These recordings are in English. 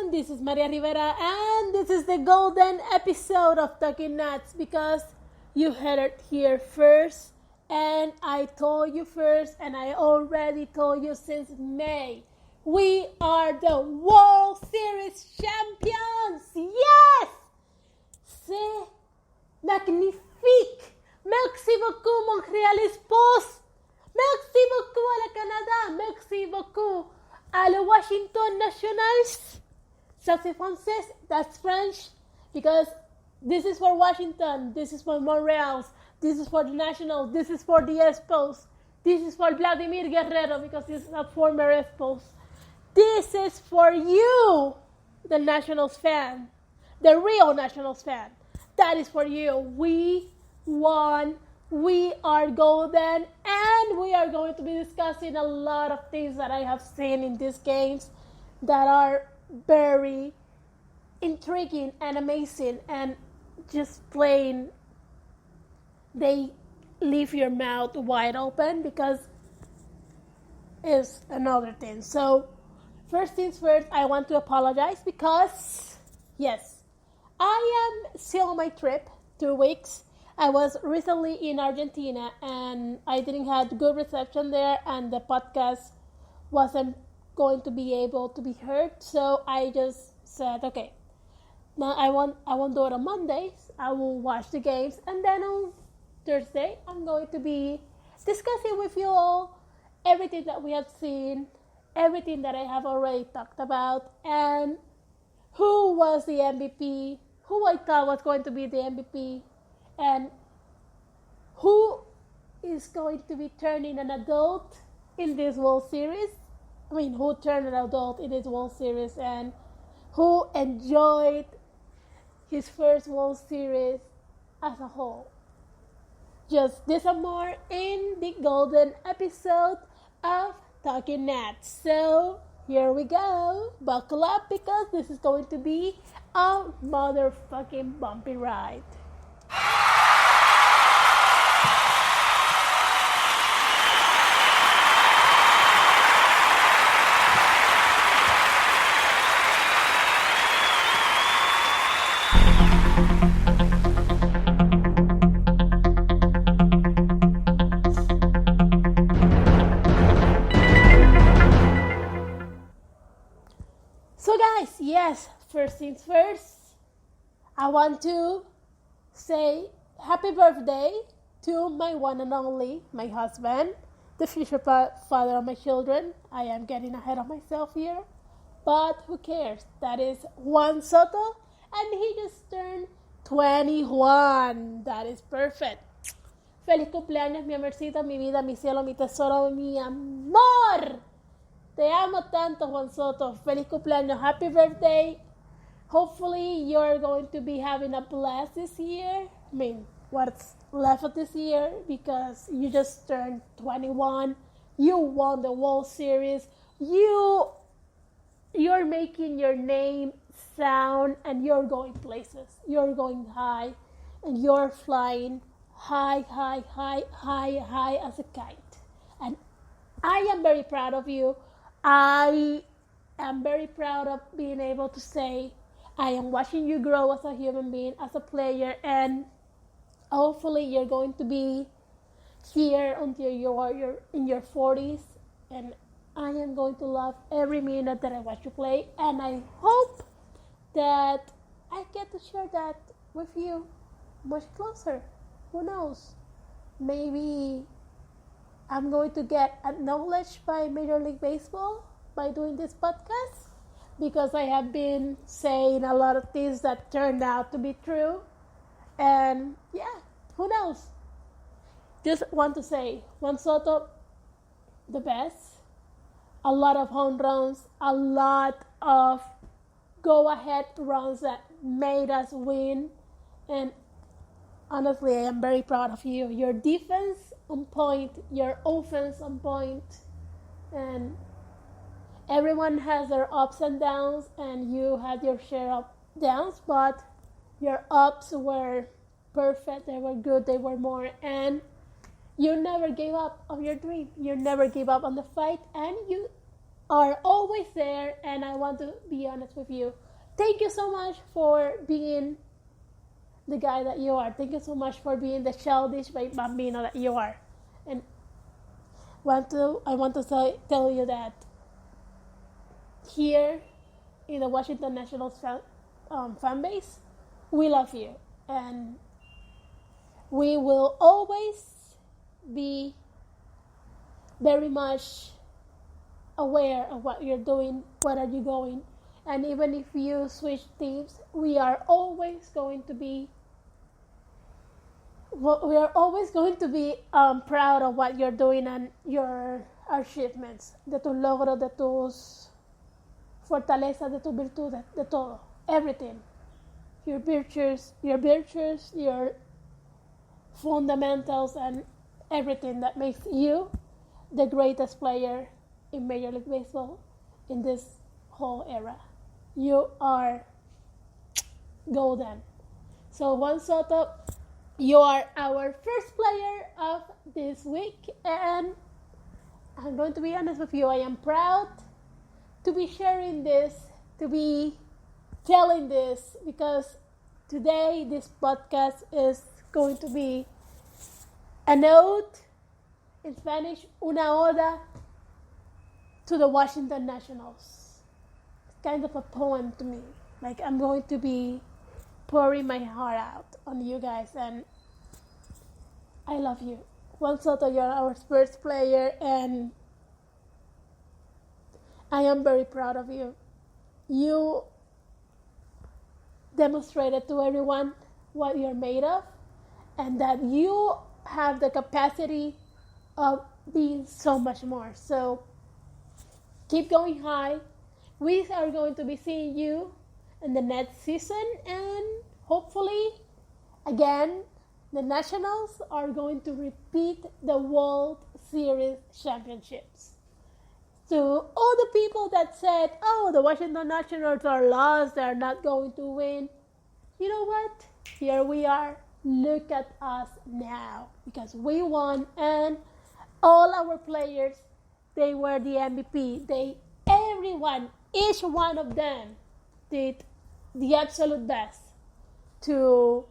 This is Maria Rivera, and this is the golden episode of TALKINNATS because you heard it here first, and I told you first, and I already told you since May. We are the World Series champions! Yes! C'est magnifique! Merci beaucoup, montreal-expos! Merci beaucoup à la Canada! Merci beaucoup à le Washington Nationals! Ça c'est français, that's French, because this is for Washington, this is for Montreal, this is for the Nationals, this is for the Expos, this is for Vladimir Guerrero, because he's a former Expos. This is for you, the Nationals fan, the real Nationals fan. That is for you. We won, we are golden, and we are going to be discussing a lot of things that I have seen in these games that are very intriguing and amazing, and just plain they leave your mouth wide open because it's another thing. So first things first, I want to apologize because yes, I am still on my trip, 2 weeks. I was recently in Argentina and I didn't have good reception there, and the podcast wasn't going to be able to be heard, so I just said, okay, now I won't do it on Mondays. I will watch the games, and then on Thursday I'm going to be discussing with you all everything that we have seen, everything that I have already talked about, and who was the MVP, who I thought was going to be the MVP, and who is going to be turning an adult in this World Series. I mean, who turned an adult in this World Series and who enjoyed his first World Series as a whole. Just this and more in the golden episode of TALKINNATS. So here we go. Buckle up because this is going to be a motherfucking bumpy ride. So guys, yes, first things first, I want to say happy birthday to my one and only, my husband, the future father of my children. I am getting ahead of myself here, but who cares? That is Juan Soto, and he just turned 21. That is perfect. Feliz cumpleaños, mi amorcito, mi vida, mi cielo, mi tesoro, mi amor. Te amo tanto, Juan Soto. Feliz cumpleaños. Happy birthday. Hopefully you're going to be having a blast this year. I mean, what's left of this year, because you just turned 21. You won the World Series. You're making your name sound, and you're going places. You're going high, and you're flying high, high, high, high, high as a kite. And I am very proud of you. I am very proud of being able to say I am watching you grow as a human being, as a player, and hopefully you're going to be here until you're in your 40s, and I am going to love every minute that I watch you play, and I hope that I get to share that with you much closer. Who knows? Maybe I'm going to get acknowledged by Major League Baseball by doing this podcast, because I have been saying a lot of things that turned out to be true. And yeah, who knows? Just want to say, Juan Soto, the best. A lot of home runs, a lot of go-ahead runs that made us win. And honestly, I am very proud of you. Your defense on point, your offense on point, and everyone has their ups and downs, and you had your share of downs, but Your ups were perfect, they were good, they were more, and you never gave up on your dream. You never gave up on the fight, and you are always there. And I want to be honest with you. Thank you so much for being the guy that you are. Thank you so much for being the childish bambino that you are. And I want to tell you that here in the Washington Nationals fan base, we love you, and we will always be very much aware of what you're doing, what are you going, and even if you switch teams, we are always going to be proud of what you're doing and your achievements, de tus logros, de tus fortalezas, de tus virtudes, de todo, everything, your virtues, your fundamentals, and everything that makes you the greatest player in Major League Baseball in this whole era. You are golden. So Juan Soto, you are our first player of this week, and I'm going to be honest with you, I am proud to be sharing this, to be telling this, because today this podcast is going to be a note in Spanish, una oda to the Washington Nationals. It's kind of a poem to me. Like, I'm going to be pouring my heart out on you guys, and I love you. Juan Soto, you're our first player, and I am very proud of you. You demonstrated to everyone what you're made of, and that you have the capacity of being so much more. So keep going high. We are going to be seeing you in the next season, and hopefully, again, the Nationals are going to repeat the World Series championships. To all the people that said, oh, the Washington Nationals are lost, they're not going to win, you know what? Here we are. Look at us now, because we won, and all our players, they were the MVP. Everyone, each one of them did the absolute best to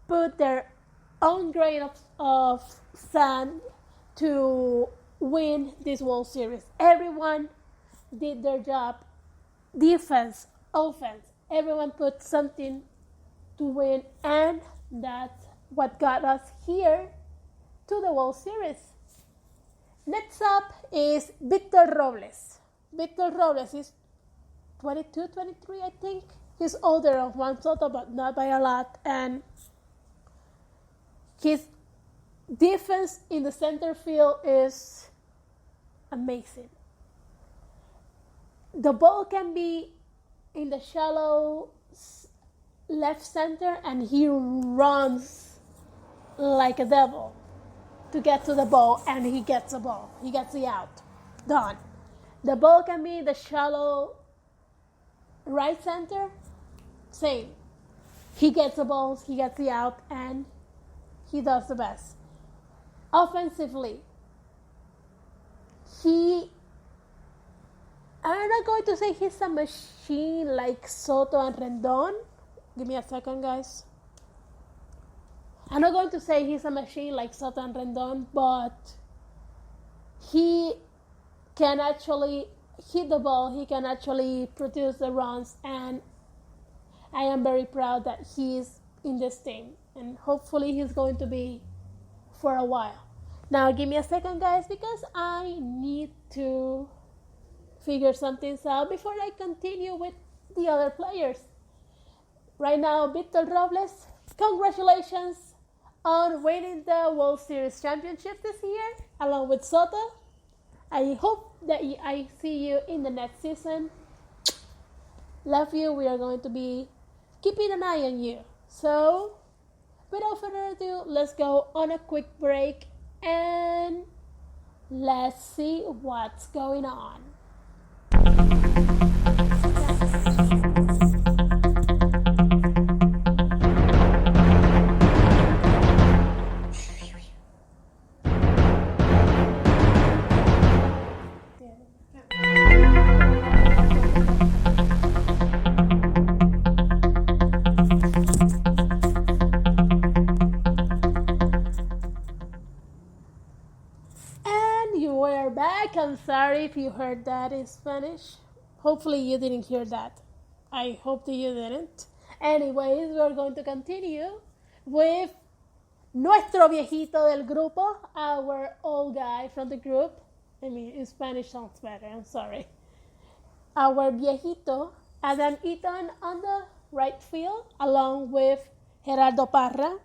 put their own grain of sand to win this World Series. Everyone did their job. Defense, offense, everyone put something to win, and that's what got us here to the World Series. Next up is Victor Robles. Victor Robles is 22, 23, I think. He's older than Juan Soto, but not by a lot. And his defense in the center field is amazing. The ball can be in the shallow left center, and he runs like a devil to get to the ball, and he gets the ball. He gets the out. Done. The ball can be in the shallow right center. Same. He gets the balls, he gets the out, and he does the best. Offensively, I'm not going to say he's a machine like Soto and Rendon. Give me a second, guys. I'm not going to say he's a machine like Soto and Rendon, but he can actually hit the ball. He can actually produce the runs, and I am very proud that he's in this team, and hopefully he's going to be for a while. Now, give me a second, guys, because I need to figure some things out before I continue with the other players. Right now, Victor Robles, congratulations on winning the World Series championship this year, along with Soto. I hope that I see you in the next season. Love you. We are going to be keeping an eye on you. So, without further ado, let's go on a quick break and let's see what's going on. I'm sorry if you heard that in Spanish. Hopefully you didn't hear that. I hope that you didn't. Anyways, we're going to continue with nuestro viejito del grupo, our old guy from the group. I mean, in Spanish sounds better, I'm sorry. Our viejito, Adam Eaton on the right field, along with Gerardo Parra.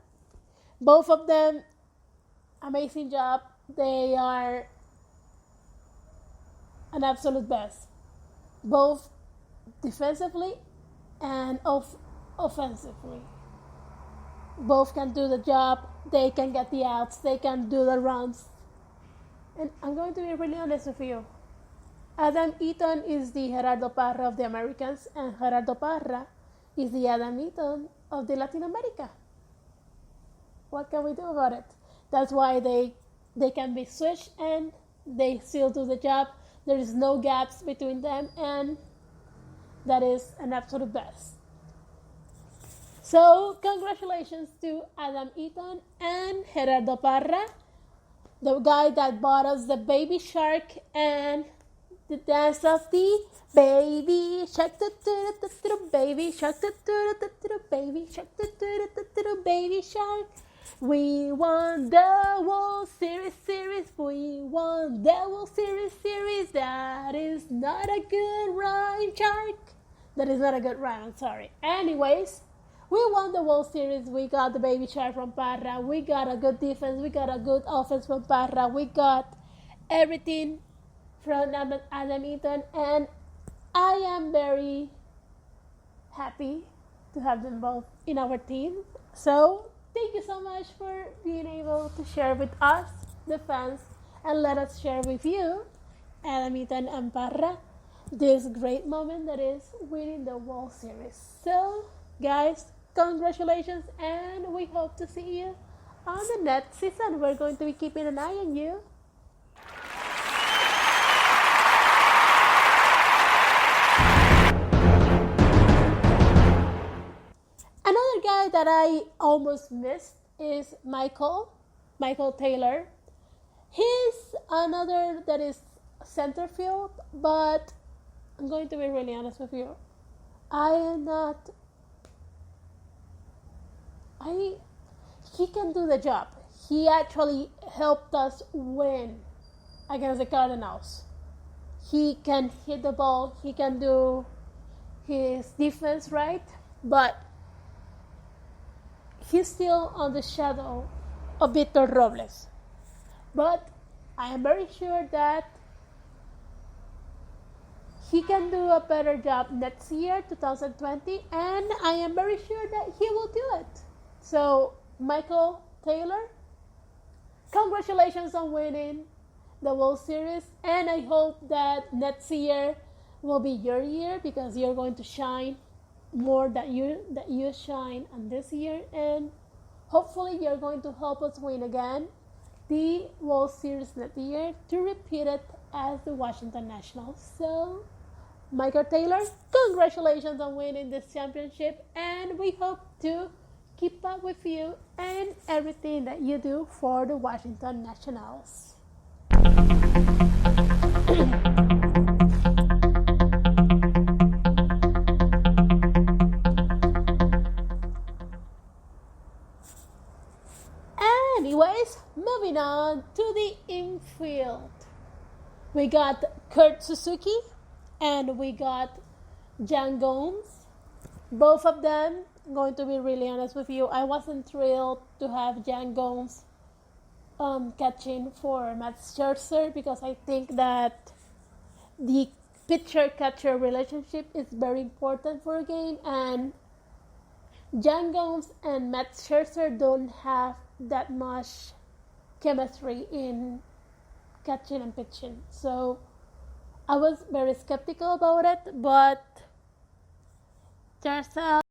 Both of them, amazing job. They are an absolute best, both defensively and offensively. Both can do the job. They can get the outs. They can do the runs. And I'm going to be really honest with you. Adam Eaton is the Gerardo Parra of the Americans, and Gerardo Parra is the Adam Eaton of the Latin America. What can we do about it? That's why they can be switched and they still do the job. There is no gaps between them, and that is an absolute best. So congratulations to Adam Eaton and Gerardo Parra, the guy that bought us the baby shark and the dance of the baby shark, baby shark, baby shark, baby shark. We won the World Series. We won the World Series. That is not a good rhyme, shark. That is not a good rhyme, I'm sorry. Anyways, we won the World Series. We got the baby shark from Parra. We got a good defense. We got a good offense from Parra. We got everything from Adam Eaton. And I am very happy to have them both in our team. So thank you so much for being able to share with us, the fans, and let us share with you, Adam Eaton and Parra, this great moment that is winning the World Series. So, guys, congratulations, and we hope to see you on the next season. We're going to be keeping an eye on you. Another guy that I almost missed is Michael Taylor. He's another that is center field, but I'm going to be really honest with you. He can do the job. He actually helped us win against the Cardinals. He can hit the ball. He can do his defense right, but he's still on the shadow of Victor Robles. But I am very sure that he can do a better job next year, 2020, and I am very sure that he will do it. So, Michael Taylor, congratulations on winning the World Series, and I hope that next year will be your year because you're going to shine more that you shine on this year, and hopefully you're going to help us win again the World Series next year to repeat it as the Washington Nationals. So, Michael Taylor, congratulations on winning this championship, and we hope to keep up with you and everything that you do for the Washington Nationals. Anyways, moving on to the infield. We got Kurt Suzuki and we got Jan Gomes. Both of them, I'm going to be really honest with you, I wasn't thrilled to have Jan Gomes catching for Matt Scherzer because I think that the pitcher-catcher relationship is very important for a game, and Jan Gomes and Matt Scherzer don't have that much chemistry in catching and pitching. So I was very skeptical about it, but turns out